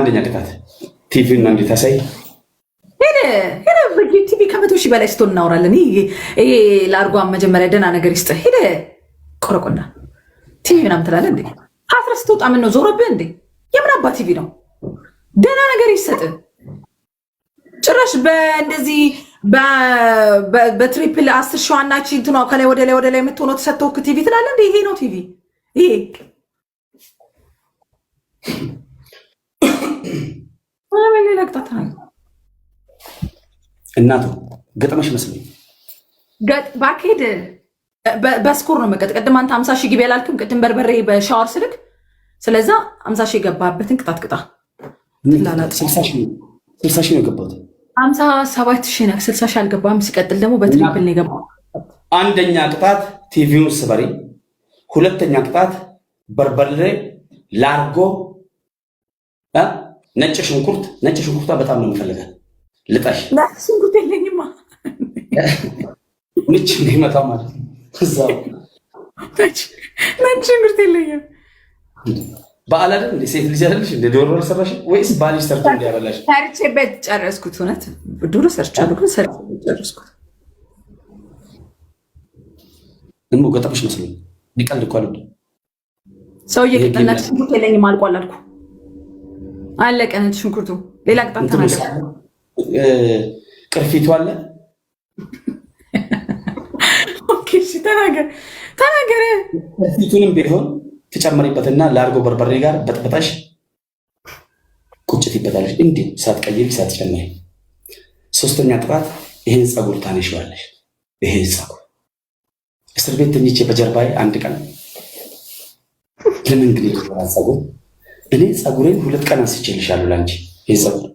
አንደኛ ቅጣት ቲቪ እና እንዴት አሳይ ሄደ ቲቪ ከመቶ ሺህ በላይ ስትሆን እናወራለን። ይሄ ለአርጓን መጀመሪያ ደህና ነገር ይስጥ። ሄደ ቆረቆና ቲቪ ምናምን ትላለህ እንዴ? አስረስ ስትወጣ ምን ነው ዞረብህ እንዴ? የምን አባ ቲቪ ነው? ደህና ነገር ይሰጥ። ጭራሽ በእንደዚህ በትሪፕል 10 ሺህ ዋናች እንትኗ ከላይ ወደ ላይ የምትሆነው ተሰጥተው ቲቪ ትላለህ እንዴ? ይሄ ነው ቲቪ ይሄ ምን ለቅጣታ እናቱ ገጠመሽ መስሎኝ ባኬድ በስኮር ነው መቀጥ። ቅድም አንተ 50 ሺህ ግቢ ያላልክም? ቅድም በርበሬ በሻወር ስልክ ስለዛ 50 ሺህ የገባበትን ቅጣት ቅጣ። 60 ሺህ ነው የገባሁት። 57 ሺህ ነው 60 ሺህ አልገባም። ሲቀጥል ደግሞ በትሪፕል ነው የገባው። አንደኛ ቅጣት ቲቪውን ስበሪ፣ ሁለተኛ ቅጣት በርበሬ ላርጎ ነጭ ሽንኩርቷ በጣም ነው የምፈልጋት። ልጣሽ ሽንኩርት የለኝማ ምች ይመጣ ማለት ነው። እዛው ነጭ ሽንኩርት የለኝም። በዓል አይደል እንደ ሴት ልጅ አይደልሽ እንደ ዶሮ ሰራሽ ወይስ ባልሽ ሰርቶ እንዲያበላሽ? ሰርቼ ቤት ጨረስኩት። እውነት ዶሮ ሰርቻለሁ ግን ሰርቼ ጨረስኩት። እሞ ገጠመሽ መስሎኝ ሊቀልድ እኮ አለ ሰውዬ። ነጭ ሽንኩርት የለኝም አልቋል አልኩ። አለቀ ነጭ ሽንኩርቱ። ሌላ ቅጣት ተናገር። ቅርፊቱ አለ። ኦኬ እሺ ተናገር። ቅርፊቱንም ቢሆን ትጨምሪበትና ላርጎ በርበሬ ጋር በጥብጠሽ ቁጭት ይበታለሽ። እንዴ ሳትቀይሪ ሳትጨምሪ። ሶስተኛ ቅጣት ይሄን ፀጉር ታነሺዋለሽ። ይሄ ፀጉር እስር ቤት ተኝቼ በጀርባዬ አንድ ቀን ለምን ግን ፀጉር እኔ ፀጉሬን 2 ቀን አንስቼልሻለሁ ላንቺ። ይሄ ፀጉር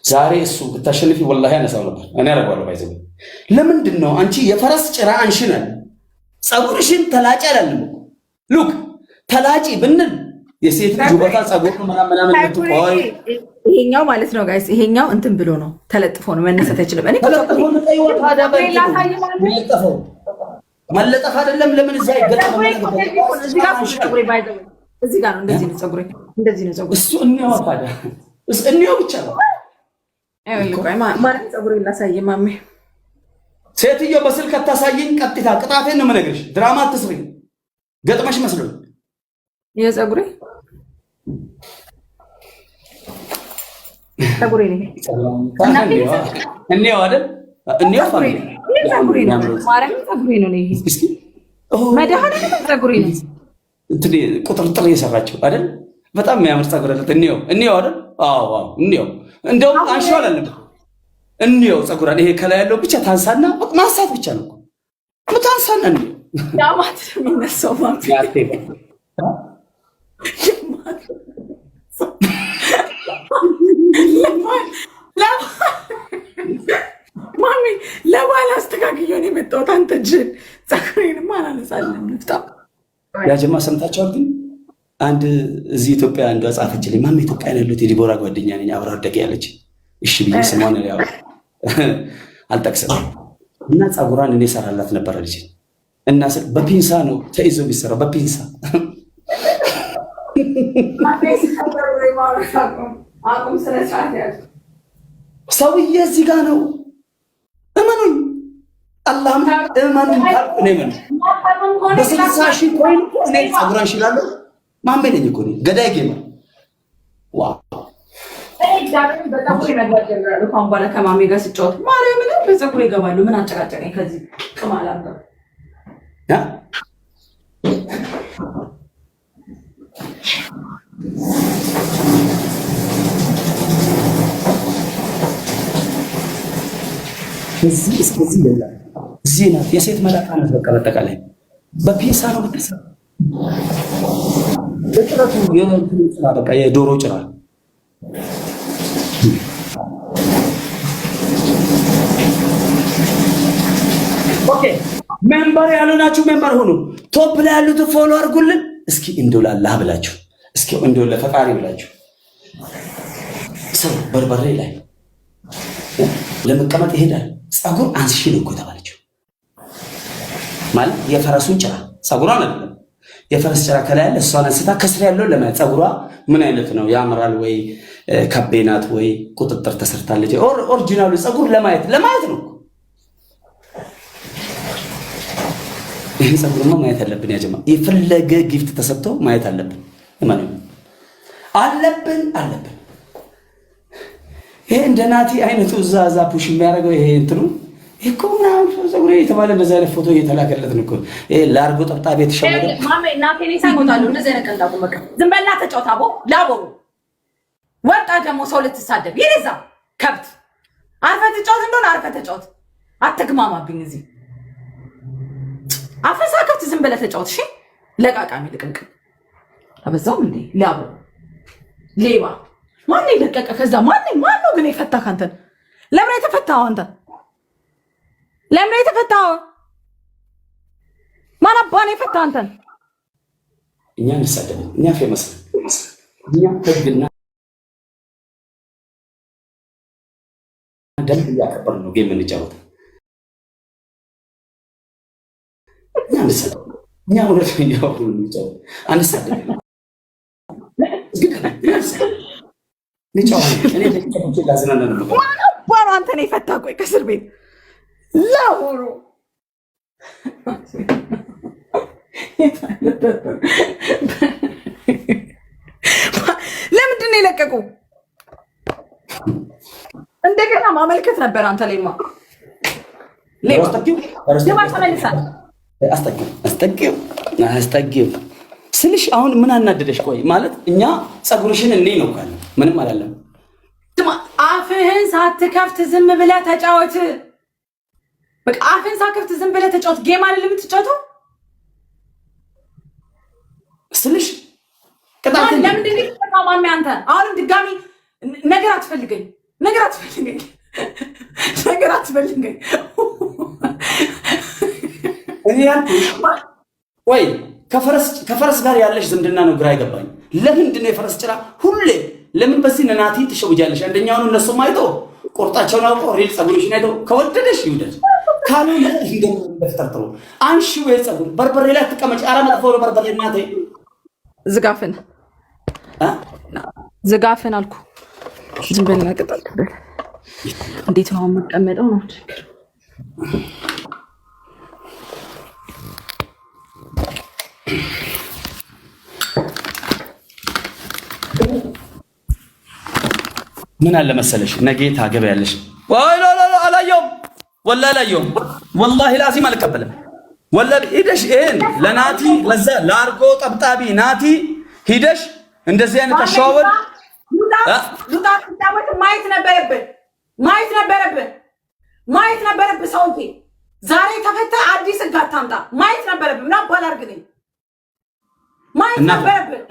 ዛሬ እሱ ብታሸንፊ ወላሂ አነሳው ነበር። እኔ አረጋለሁ ባይዘው። ለምንድን ነው አንቺ የፈረስ ጭራ አንሽናል ፀጉርሽን ተላጭ አላለም? ሉክ ተላጪ ብንል የሴት ልጅ ውበታ ፀጉር ምናምን ልትቆይ ይሄኛው ማለት ነው ጋይስ። ይሄኛው እንትን ብሎ ነው ተለጥፎ ነው መነሳት አይችልም። እኔ ተለጥፎ ነው ታይወታ መለጠፈው መለጠፍ አይደለም። ለምን እዛ ይገጠም? እዚህ ጋር ነው እንደዚህ ነው ፀጉሬ፣ እንደዚህ ነው ፀጉሬ። እሱ እንየው ታዲያ እንየው ብቻ ነው። ማለት ፀጉሬ ላሳየ ማሜ። ሴትዮ በስልክ አታሳየኝ። ቀጥታ ቅጣቴን ነው የምነግርሽ። ድራማ አትስሪ። ገጥመሽ መስሎኝ የፀጉሬ እንየው አይደል? እንየው ፋሚሊ ፀጉሬ ነው ማረም ፀጉሬ ነው ይሄ። እስኪ መድኃኒዓለም ፀጉሬ ነው። እንትን ቁጥርጥር እየሰራችሁ አይደል? በጣም የሚያምር ፀጉር አለ። እንየው አይደል? አዎ እንየው። እንደውም አንሺው አላለም። እንየው ፀጉራን። ይሄ ከላይ ያለው ብቻ ታንሳና ማንሳት ብቻ ነው እኮ ታንሳና ነው ያማት የሚነሳው ማፊ ማሚ ለባል አስተካክዬ ነው የመጣሁት። አንተ ጅል ፀጉሬንማ አላነሳለም። ንፍጣ ያጀማ ሰምታችኋል። ግን አንድ እዚህ ኢትዮጵያ አንዷ ጻፈችልኝ። ማሚ ኢትዮጵያ ያለሁት የዲቦራ ጓደኛ ነኝ አብራ አደገ ያለች። እሺ ብዬ ስሟን ያው አልጠቅስም። እና ፀጉሯን እኔ ሰራላት ነበር ልጅ እና በፒንሳ ነው ተይዞ የሚሰራው በፒንሳ። ሰውዬ እዚህ ጋር ነው። እመኑኝ አላህም እመኑኝ። በ60 ሺህ ኮይን እኔ ፀጉሯን እሽላለሁ። ማሜ ነኝ እኮ እኔ ገዳይ ጌማ። ዋው በፀጉሬ መግባት ጀምራለሁ። ካሁን በኋላ ከማሜ ጋር ስጫወት ማርያምን በፀጉሬ ይገባሉ። ምን አጨቃጨቀኝ ከዚህ ቅማል አለው። እዚህ እስከዚህ ይላል። እዚህ ናት የሴት መላጣ ናት። በቃ በአጠቃላይ በፒንሳ ነው የምትሰራው። በጭራቱ በቃ የዶሮ ጭራ። ኦኬ ሜምበር ያልሆናችሁ ሜምበር ሆኑ። ቶፕ ላይ ያሉት ፎሎ አድርጉልን እስኪ። እንደው ላላህ ብላችሁ እስኪ እንደው ለፈጣሪ ብላችሁ ሰው በርበሬ ላይ ለመቀመጥ ይሄዳል። ፀጉር አንስሽ ነው እኮ የተባለችው። ማለት የፈረሱን ጭራ ፀጉሯን አይደለም የፈረስ ጭራ ከላይ ያለ እሷን አንስታ ከስር ያለው ለማየት ፀጉሯ ምን አይነት ነው ያምራል ወይ ከቤናት ወይ ቁጥጥር ተሰርታለች ኦሪጂናሉ ፀጉር ለማየት ነው። ይሄን ፀጉርማ ማየት አለብን። ያጀማ የፈለገ ጊፍት ተሰጥቶ ማየት አለብን አለብን። ይሄ እንደ ናቲ አይነቱ እዛ ፑሽ የሚያደርገው ይሄ እንትኑ እኮ ምናምን ፀጉሬ የተባለ እንደዛ አይነት ፎቶ እየተላከለት ነው እኮ ይሄ ላርጎ ጠብጣቤ የተሸወደ ማሜ ናቴኔ ሳይሞታሉ እንደዚህ አይነት ቀልዳቁ መቀ ዝም በልና ተጫወት አቦ ላቦሩ ወጣ ደግሞ ሰው ልትሳደብ ይለዛ ከብት አርፈ ተጫወት እንደሆነ አርፈ ተጫወት አትግማማብኝ እዚህ አፈሳ ከብት ዝም በለ ተጫወት እሺ ለቃቃሚ ልቅምቅም አበዛውም እንዴ ላቦ ሌባ ማን ይለቀቀ ከዛ ማን ነው ግን የፈታ ካንተን ለምን የተፈታው አንተ ለምን የተፈታው ማን አባኔ የፈታ አንተን እኛ እንሰደብ እኛ ፌመስ እኛ ህግና ደንብ እያከበር ነው ጌም እንጫወት እኛ እንሰደብ እኛ ወደኛ ሁሉ እንጫወት አንሰደብ እኔ ደቂቃዎች ላዝናና ነው ባሮ አንተ ነው የፈታ ቆይ ከእስር ቤት ላውሩ ለምንድን ነው የለቀቁ? እንደገና ማመልከት ነበር አንተ ላይማ አስጠጊው ስልሽ አሁን ምን አናደደሽ? ቆይ ማለት እኛ ፀጉርሽን እኔ ነው ካለ ምንም አላለም። አፍህን ሳትከፍት ዝም ብለህ ተጫወት። በቃ አፍህን ሳትከፍት ዝም ብለህ ተጫወት። ጌም አይደለም የምትጫወተው ስልሽ ቅጣት ለምንድን ነው የምትጫወተው? ማሚ አንተ አሁንም ድጋሚ ነገር አትፈልገኝ። ወይ ከፈረስ ጋር ያለሽ ዝምድና ነው ግራ አይገባኝ። ለምንድን ነው የፈረስ ጭራ ሁሌ ለምን በዚህ ነናቲ ትሸውጃለሽ? አንደኛውን እነሱም አይተው ቁርጣቸውን አውቀው ሪል ፀጉርሽን አይተው ከወደደሽ ይውደድ ካልሆነ እንደምትፈርጥሩ አንሺ ወይ ፀጉር በርበሬ ላይ ተቀመጭ። ኧረ መጥፎ ነው በርበሬ እናቴ። ዝጋፍን አልኩ። ዝም በልና ቅጠል እንዴት ነው የምቀመጠው ነው ችግር። ምን አለ መሰለሽ ነገ ታገቢያለሽ። አላየሁም ወላሂ አላየሁም። ወላሂ ላዚም አልቀበልም። ወላሂ ሂደሽ ይሄን ለናቲ ለዛ ላርጎ ጠብጣቢ ናቲ ሂደሽ እንደዚህ አይነት አሸዋወድ ማየት ነበረብህ ሰውዬ። ዛሬ ተፈታ አዲስ ህግ አታምጣ። ማየት ነበረብህ። ምን አባል አድርግልኝ። ማየት ነበረብህ።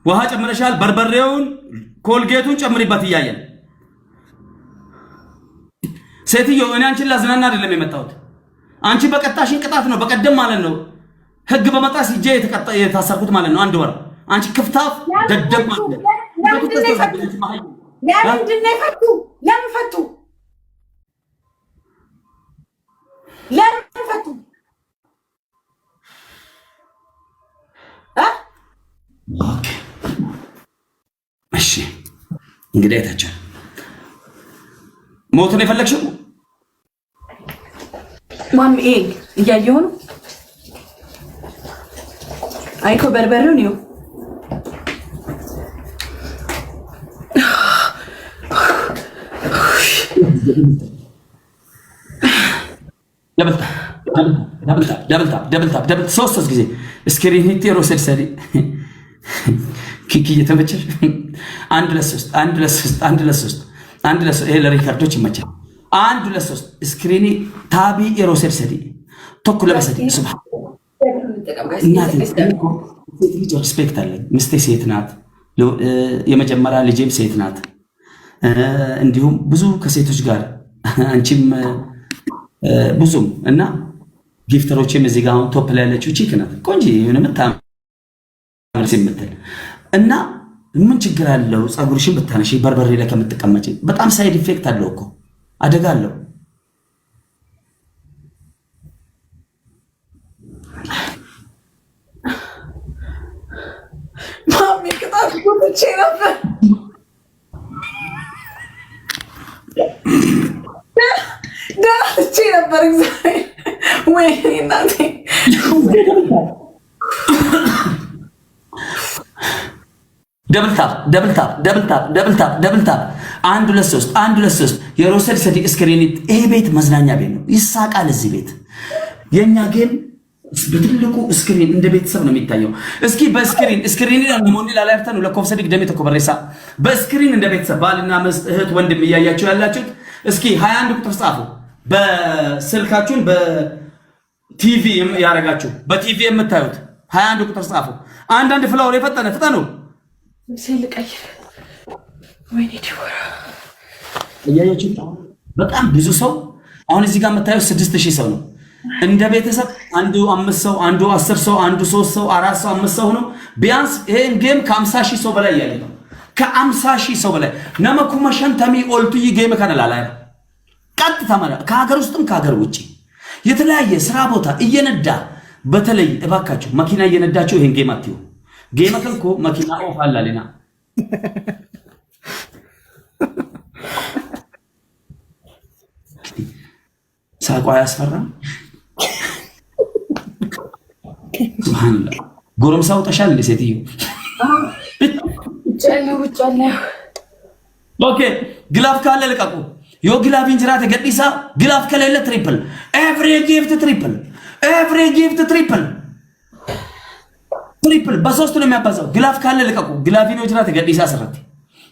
ውሃ ጨምረሻል። በርበሬውን ኮልጌቱን ጨምሪበት እያየን ሴትዮ እኔ አንቺን ላዝናና አይደለም የመጣሁት። አንቺ በቀጣሽን ቅጣት ነው በቀደም ማለት ነው ህግ በመጣስ እጄ የታሰርኩት ማለት ነው 1 ወር። አንቺ ክፍታፍ ደደብ ማለት ነው። ለምንድን ነው የፈቱ? ለምን ፈቱ? እሺ እንግዲህ አይታችኋል። ሞት ነው የፈለግሽው? ማም እያየሁ ነው። አይኮ በርበሬው ነው ደብልታ 3 ጊዜ ስክሪን ሂት ሮሰድ ሰሪ ኪኪ እየተመቸሽ 1 ለ3 ይሄ ለሪካርዶች ይመቻል። 1 ለ3 ስክሪኒ ታቢ ሮሰድ ሰዲ ቶኩ ለበሰዲ ሱብሃን ልጅ ሪስፔክት አለኝ። ሚስቴ ሴት ናት። የመጀመሪያ ልጄም ሴት ናት። እንዲሁም ብዙ ከሴቶች ጋር አንቺም ብዙም እና ጊፍተሮችም እዚህ ጋር አሁን ቶፕ ላይ ያለችው ቺክ ናት። ቆንጆ የሆነ የምታምር የምትል እና ምን ችግር አለው? ፀጉርሽን ብታነሺ በርበሬ ላይ ከምትቀመጪ በጣም ሳይድ ኢፌክት አለው እኮ አደጋ አለው። ደህና ነበር እግዚአብሔር ወይ እናቴ ደብልታፕ 1 2 3 የሮሰል ሰዲቅ ስክሪን። ይሄ ቤት መዝናኛ ቤት ነው፣ ይሳቃል እዚህ ቤት። የኛ ጌም በትልቁ ስክሪን እንደ ቤተሰብ ነው የሚታየው። እስኪ በስክሪን ለሞኒ ላላርተን ለኮፍ ሰዲቅ ደሜ ተኮበረሳ በስክሪን እንደ ቤተሰብ ባልና ሚስት እህት ወንድም እያያችሁ ያላችሁት እስኪ 21 ቁጥር ጻፉ። በስልካችሁን በቲቪ ያረጋችሁ በቲቪ የምታዩት 21 ቁጥር ጻፉ። አንዳንድ ፍላወር የፈጠነ ፍጠኑ። ልቀይር ወይኔ ዲቦራ እያያችሁ በጣም ብዙ ሰው አሁን እዚህ ጋር የምታዩት 6000 ሰው ነው። እንደ ቤተሰብ አንዱ 5 ሰው፣ አንዱ 10 ሰው፣ አንዱ 3 ሰው፣ 4 ሰው፣ 5 ሰው ነው። ቢያንስ ይሄን ጌም ከ50000 ሰው በላይ ያለ ነው። ከ50000 ሰው በላይ ነመኩመ ሸንተሚ ኦልቱ ጌም ከነላላ ቀጥታ ማለት ከሀገር ውስጥም ከሀገር ውጪ የተለያየ ስራ ቦታ እየነዳ በተለይ እባካችሁ መኪና እየነዳችሁ ይሄን ጌም አትዩ። ጌም ከንኮ መኪና ኦፍ አላልና ሳቋ ያስፈራም። ሱብሃንአላህ ጎረምሳው ተሻል እንደ ሴትዮ ኦኬ። ግላፍ ካለ ልቀቁ። ዮ ግላፍ እንጅራተ ገዲሳ ግላፍ ከሌለ ትሪፕል ኤቭሪ ጊፍት ትሪፕል በሶስት ነው የሚያባዛው። ግላፍ ካለ ልቀቁ። ግላፍ እንጅራተ ገዲሳ ሰረት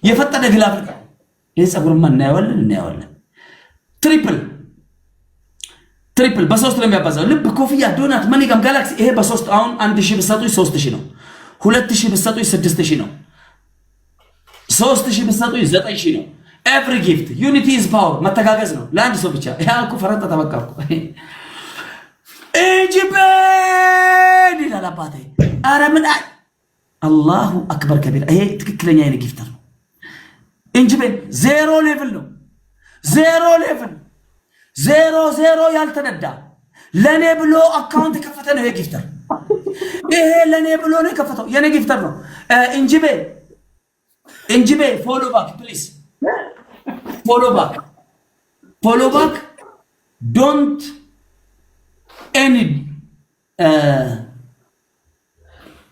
የፈጠደ ግላፍ ልቀቁ። ይሄ ፀጉርማ እናየዋለን። ትሪፕል በሶስት ነው የሚያባዛው። ልብ፣ ኮፍያ፣ ዶናት፣ መኒጋም፣ ጋላክሲ ይሄ በሶስት አሁን 1000 ብትሰጡኝ 3000 ነው። 2000 ብትሰጡኝ 6000 ነው። 3000 ብትሰጡኝ 9000 ነው። ኤቭሪ ጊፍት ዩኒቲ ኢዝ ፓወር መተጋገዝ ነው። ለአንድ ሰው ብቻ ያልኩ ፈረጠ ተበቃኩ እንጂበል ይላል አባቴ። ኧረ ምን አላሁ አክበር ከቢራ። ይሄ ትክክለኛ የኔ ጊፍተር ነው። እንጂበል ዜሮ ሌቭል ነው። ዜሮ ያልተነዳ ለኔ ብሎ አካውንት ከፈተ ነው። ይሄ ጊፍተር ይሄ ለኔ ብሎ ነው የከፈተው። የኔ ጊፍተር ነው። እንጂቤ ፎሎ ባክ ፕሊዝ ፎሎ ባክ ዶንት ኤኒ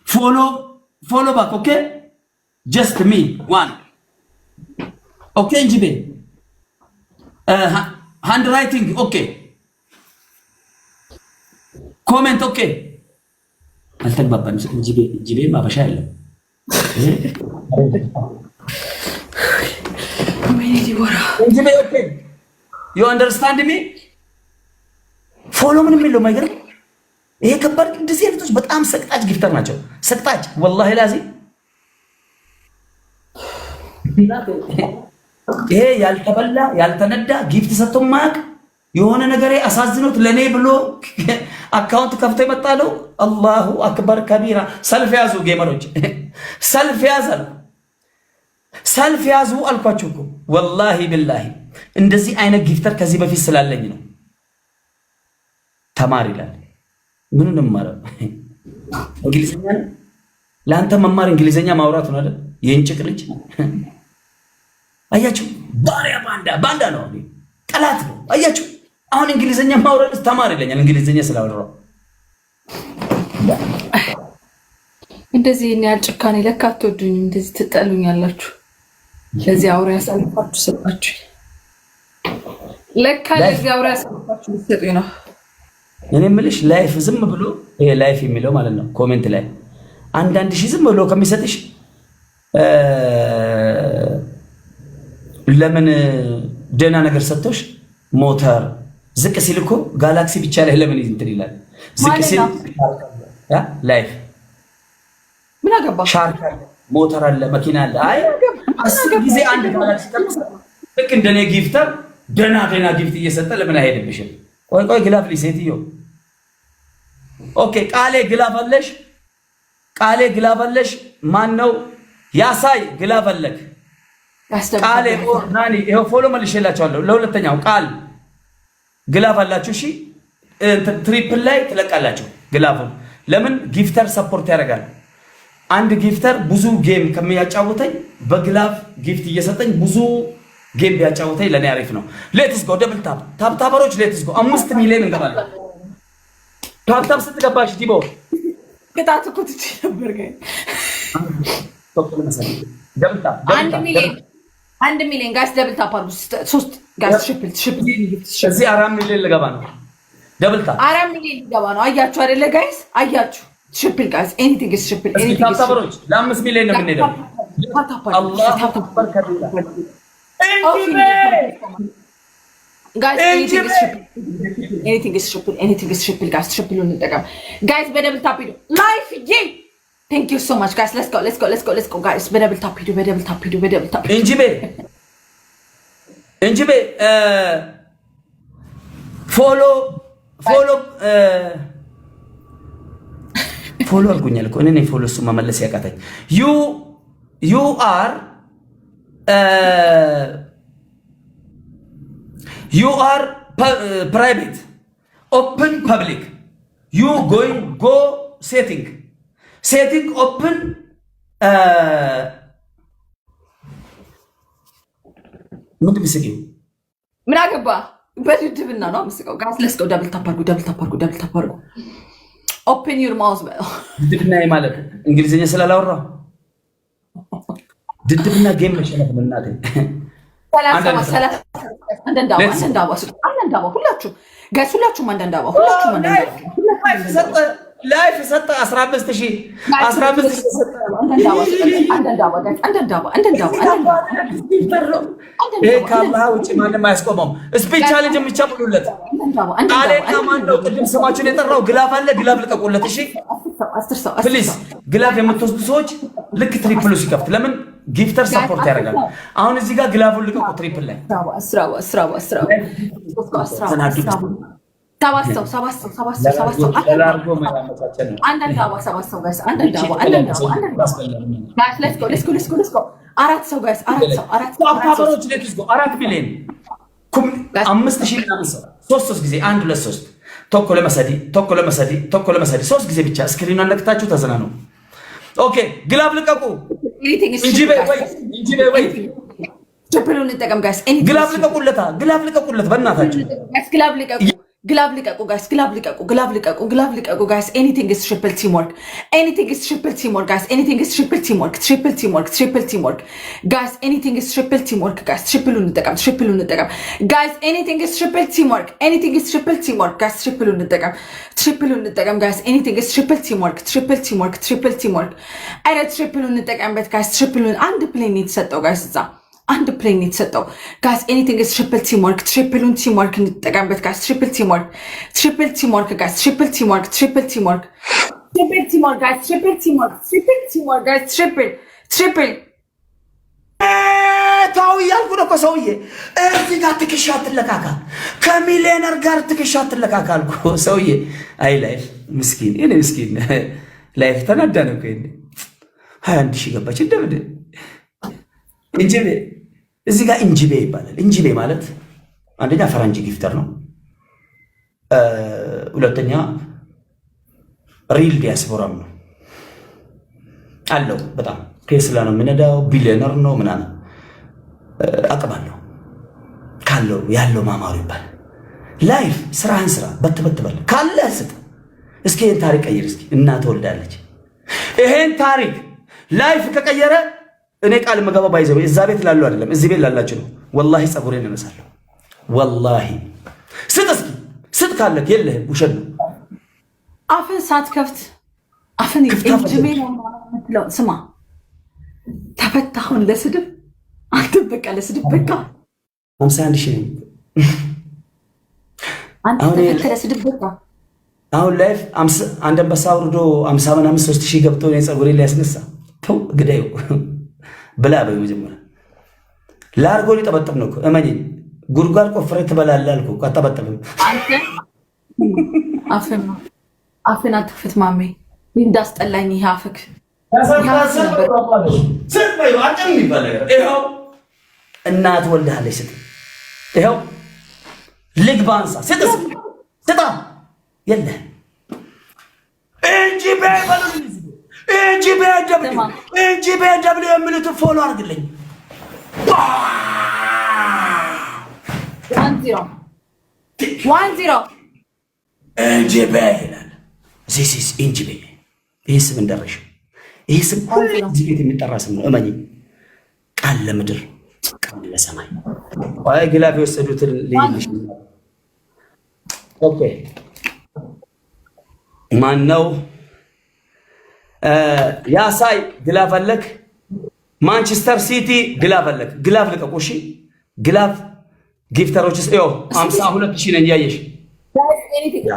ፎሎ ባክ ኦኬ ጀስት ሚ ዋን ኦኬ እንጂቤ ሃንድ ራይቲንግ ኦኬ ኮሜንት ኦኬ አልተግባባንም። እንጂቤ ማበሻ የለም። ዩ አንደርስታንድ ሚ ፎሎ ምንም የለውም። አይገርም? ይሄ ከባድ እንደዚህ አይነቶች በጣም ሰቅጣጭ ጊፍተር ናቸው። ሰቅጣጭ ወላሂ ላዚ ይሄ ያልተበላ ያልተነዳ ጊፍት ሰጥቶ ማያውቅ የሆነ ነገር አሳዝኖት ለኔ ብሎ አካውንት ከፍቶ ይመጣለው። አላሁ አክበር ከቢራ። ሰልፍ ያዙ ጌመሮች፣ ሰልፍ ያዙ አልኳችሁ እኮ ወላሂ ቢላሂ። እንደዚህ አይነት ጊፍተር ከዚህ በፊት ስላለኝ ነው። ተማር ይላል። ምኑን ማረው? እንግሊዘኛ ነው ለአንተ መማር። እንግሊዘኛ ማውራት ነው አይደል? የእንጭቅ ልጅ አያችሁ። ባሪያ ባንዳ ነው፣ ጠላት ነው። አያችሁ። አሁን እንግሊዘኛ ማውራት ተማር ይለኛል። እንግሊዘኛ ስላወራው እንደዚህ እኔ አጭካኔ ለካ አትወዱኝም። እንደዚህ ትጠሉኛላችሁ። ለዚህ አውሬ ያሳልፋችሁ ሰጣችሁ። ለካ ለዚህ አውሬ ያሳልፋችሁ ልትሰጡኝ ነው። እኔ የምልሽ ላይፍ ዝም ብሎ ይሄ ላይፍ የሚለው ማለት ነው። ኮሜንት ላይ አንዳንድ ሺህ ዝም ብሎ ከሚሰጥሽ ለምን ደህና ነገር ሰጥቶሽ ሞተር ዝቅ ሲል እኮ ጋላክሲ ብቻ ላይ ለምን እንትን ይላል? ዝቅ ሲል ላይፍ ምን አገባ? ሻርክ አለ፣ ሞተር አለ፣ መኪና አለ። አይ 10 ጊዜ አንድ ጋላክሲ ተመሰ ልክ እንደኔ ጊፍተር ደህና ጊፍት እየሰጠ ለምን አይሄድብሽም? ቆይ ግላፍ ሴትዮ ኦኬ። ቃሌ ግላፍ አለሽ። ማን ነው ያሳይ? ግላፍ አለክ ቃሌ ናኒ። ይሄው ፎሎ መልሼላችኋለሁ። ለሁለተኛው ቃል ግላፍ አላችሁ። እሺ ትሪፕል ላይ ትለቃላችሁ ግላፉን። ለምን ጊፍተር ሰፖርት ያደርጋል። አንድ ጊፍተር ብዙ ጌም ከሚያጫውተኝ በግላፍ ጊፍት እየሰጠኝ ብዙ ጌም ቢያጫውተኝ ለኔ አሪፍ ነው። ሌትስ ጎ ደብል ታፕ ታፕታበሮች ሌትስ ጎ 5 ሚሊዮን እንገባለን። ታፕታፕ ስትገባሽ ዲቦ ቅጣት እኮ ትቼ ነበር ጋር ደብል ታፕ 1 ሚሊዮን ጋይስ ደብል ታፕ አርጉ። 3 ጋይስ ሽፕል እዚህ 4 ሚሊዮን ልገባ ነው። ደብል ታፕ 4 ሚሊዮን ልገባ ነው። አያችሁ አይደለ ጋይስ? አያችሁ ሽፕል ጋይስ ኤኒቲንግ ኢዝ ሽፕል ኤኒቲንግ ኢዝ ታፕታበሮች ለ5 ሚሊዮን ነው የምንሄደው። አላሁ አክበር ከቢራ anything is triple guys triple እንጠቀም guys በደብል ታፕ ሂዱ ላይፍ ዬ thank you so much guys let's go guys በደብል ታፕ ሂዱ እንጂቤ ፎሎ አድርጉኛል እኮ እኔ ፎሎ እሱ መመለስ ያቃተኝ you are private open public you go setting open ምንድን ምስቂው ምን አገባ በድድብና ነው ምስቀው ጋስ ለስቀው ደብል ታፕ አድርጉ open your mouth ድድብና ማለት እንግሊዘኛ ስላላወራ ድድብና ጌም መሸነፍ ነው እናቴ አንዳንዳባ ሁላችሁም ጋይስ ሁላችሁም አንዳንዳባ ላይፍ ሰጠ 15000 ይሄ ከአላህ ውጭ ማንም አያስቆመውም። ስፒች ቻሌንጅ ብቻ ሙሉለት። አለና ማን ነው ቅድም ስማችሁን የጠራው? ግላፍ አለ፣ ግላፍ ልቀቁለት። እሺ ፕሊዝ ግላፍ የምትወስዱ ሰዎች ልክ ትሪፕሉ ሲከፍት ለምን ጊፍተር ሰፖርት ያደርጋል። አሁን እዚህ ጋር ግላፉን ልቀቁ። ትሪፕል ላይ አራት ሰው 4 ሚሊዮን 5000 3 ጊዜ 1 2 3 ቶኮ ለመሰዲ 3 ጊዜ ብቻ ስክሪኑን ነክታችሁ ተዘናኑ። ኦኬ ግላፍ ልቀቁ። እንጂ በይ ችፕሉን እንጠቀም ጋይስ። ግላፍ ልቀቁለት በእናታችሁ ግላብ ልቀቁ ጋይስ። ግላብ ልቀቁ ጋይስ። ኤኒቲንግ ኢዝ ትሪፕል ቲምወርክ ጋይስ። ኤኒቲንግ ኢዝ ትሪፕል ቲምወርክ ጋይስ። ኤኒቲንግ ኢዝ ትሪፕል ቲምወርክ ጋይስ። ትሪፕሉን እንጠቀም ጋይስ። ኤኒቲንግ ኢዝ ትሪፕል ቲምወርክ ጋይስ። ትሪፕሉን እንጠቀም ጋይስ። ኤኒቲንግ ኢዝ ትሪፕል ቲምወርክ አረ ትሪፕሉን እንጠቀምበት ጋይስ። ትሪፕሉን አንድ ፕሌን የተሰጠው ጋይስ እዛ አንድ ፕሌን የተሰጠው ጋይስ። ኤኒቲንግ ኢዝ ትሪፕል ቲምወርክ ትሪፕሉን ቲምወርክ እንጠቀምበት ጋይስ። ትሪፕል ቲምወርክ ጋይስ። ትሪፕል ቲምወርክ ጋይስ። ትሪፕል ታው ያልኩ ነው ሰውዬ። እዚህ ጋር ትከሻ አትለካካ፣ ከሚሊዮነር ጋር ትከሻ አትለካካ አልኩ ሰውዬ። አይ ላይፍ ምስኪን ላይፍ ተናዳነ እኮ 21000 ገባች እንደምን እንጂቤ እዚህ ጋር እንጂቤ ይባላል። እንጂቤ ማለት አንደኛ ፈረንጅ ጊፍተር ነው፣ ሁለተኛ ሪል ዲያስፖራም ነው አለው። በጣም ቴስላ ነው የሚነዳው፣ ቢሊዮነር ነው ምናምን አቅም አለው። ካለው ያለው ማማሩ ይባላል። ላይፍ ስራህን ስራ በትበል ካለ ስጥ። እስኪ ይሄን ታሪክ ቀይር። እስኪ እናት ወልዳለች። ይሄን ታሪክ ላይፍ ከቀየረ እኔ ቃል መገባ ባይዘው እዛ ቤት ላሉ አይደለም እዚህ ቤት ላላችሁ ነው። ወላሂ ጸጉሬን እነሳለሁ። ወላሂ ስጥ ካለክ የለህም ውሸት ነው። አፍን ሳትከፍት አፍን እንጂቤ ነው የምትለው። ስማ ተፈታሁን ለስድብ አንተ በቃ ለስድብ በቃ 51000 ነው አንተ ተፈታ ለስድብ በቃ። አሁን ላይፍ አንድ አንበሳ ወርዶ 50 ምናምን 3000 ገብቶ ነው ጸጉሬን ሊያስነሳ ተው ግዳዩ ብላ በመጀመሪያ ላርጎ ሊጠበጥብ ነው እኮ እመኚኝ። ጉድጓድ ቆፍረህ ትበላለህ አልኩ እኮ አታበጥብም። አንተ አፍን አትክፈት ማሜ። እንዳስጠላኝ ይሄ አፍክ ይኸው እናት ወልዳለች። ስጥ ይኸው ልግ ባንሳ ስጣ የለህም እንጂ በይ ደብሊው እንጂ በደብሊው የሚሉትን ፎሎ አድርግልኝ። 10 እንጂ ይላል። ዚስ ኢዝ እንጂ ይህ ስም እንደረሽ ይህ ስም ሁሌ እዚህ ቤት የሚጠራ ስም ነው። እመኝ ቃል ለምድር ቃል ለሰማይ። አይ ግላፍ የወሰዱትን ልይልሽ። ኦኬ ማን ነው ያሳይ? ግላፍ አለክ። ማንቸስተር ሲቲ ግላፍ አለክ። ግላፍ ልቀቁ። እሺ ግላፍ ጊፍተሮችስ ይኸው 52,000 ነኝ። ያየሽ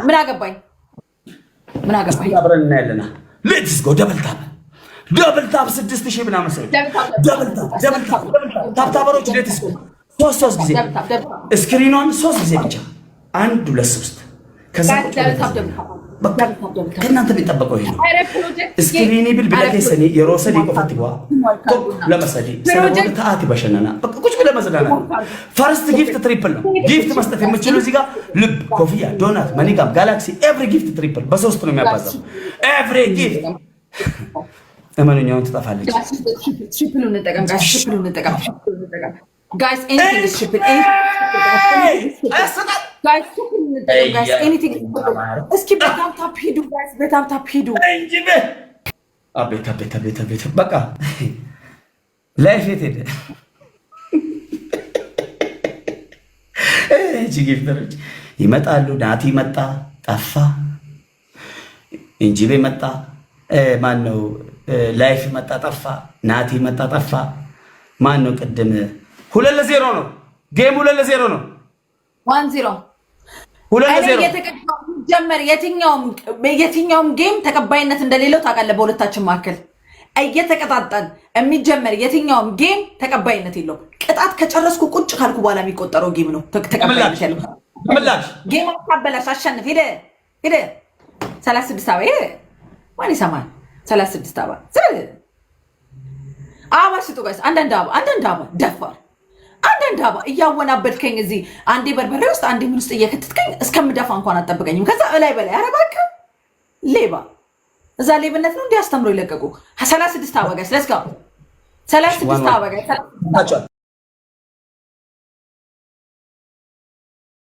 ምን አገባኝ ምን አገባኝ። አብረን እናያለና ሌትስ ጎ ደብል ታፕ 6,000 ምናምን ሰው ደብል ታፕ ታበሮች ሌትስ ጎ ሶስት ጊዜ ስክሪኗን 3 ጊዜ ብቻ 1 2 3 ከዛ ከእናንተ የሚጠበቀው ይሄ ነው። እስክሪኒ ብል ብለከሰኒ የሮሰዲ ቆፈትጓ ለመሰዲ ሰለሞን ተአቲ በሸነና በቃ ቁጭ ብለህ መዝናናት። ፈርስት ጊፍት ትሪፕል ነው። ጊፍት መስጠት የምችሉ እዚህ ጋር ልብ፣ ኮፍያ፣ ዶናት፣ መኒጋም፣ ጋላክሲ ኤቭሪ ጊፍት ትሪፕል በ3 ነው የሚያባዛው። ኤቭሪ ጊፍት እመኑኛውን ትጠፋለች። ትሪፕል እንጠቀም ጋይስ ኤኒቲንግ ኢዝ ትሪፕል እስኪ በጣም ታፕ ሂዱ ጋይስ፣ በጣም ታፕ ሂዱ። አቤት በቃ ላይፍ የት ሄደ? እቺ ጊፍተሮች ይመጣሉ። ናቲ መጣ ጠፋ፣ እንጂቤ መጣ፣ ማን ነው ላይፍ መጣ ጠፋ፣ ናቲ መጣ ጠፋ። ማን ነው ቅድም 2-0 ነው ጌም 2-0 ነው 1-0 ጀመር። የትኛውም ጌም ተቀባይነት እንደሌለው ታውቃለህ። በሁለታችን መካከል እየተቀጣጣን የሚጀመር የትኛውም ጌም ተቀባይነት የለውም። ቅጣት ከጨረስኩ ቁጭ ካልኩ በኋላ የሚቆጠረው ጌም ነው ተቀባይነት ያለው። ጌም አታበላሽ፣ አሸንፍ። ሄደ 36 አበባ ሄደ። ማን ይሰማል? 36 አበባ አበባ ስጡ ጋይስ። አንዳንድ አበባ ደፋር አንዳንድ አበባ እያወናበድከኝ እዚህ አንዴ በርበሬ ውስጥ አንዴ ምን ውስጥ እየከተትከኝ እስከምደፋ እንኳን አጠብቀኝም። ከዛ እላይ በላይ ኧረ እባክህ ሌባ፣ እዛ ሌብነት ነው እንዲህ አስተምሮ ይለቀቁ። 36 አበባ ጋይስ፣ ለስጋ 36 አበባ ጋይስ።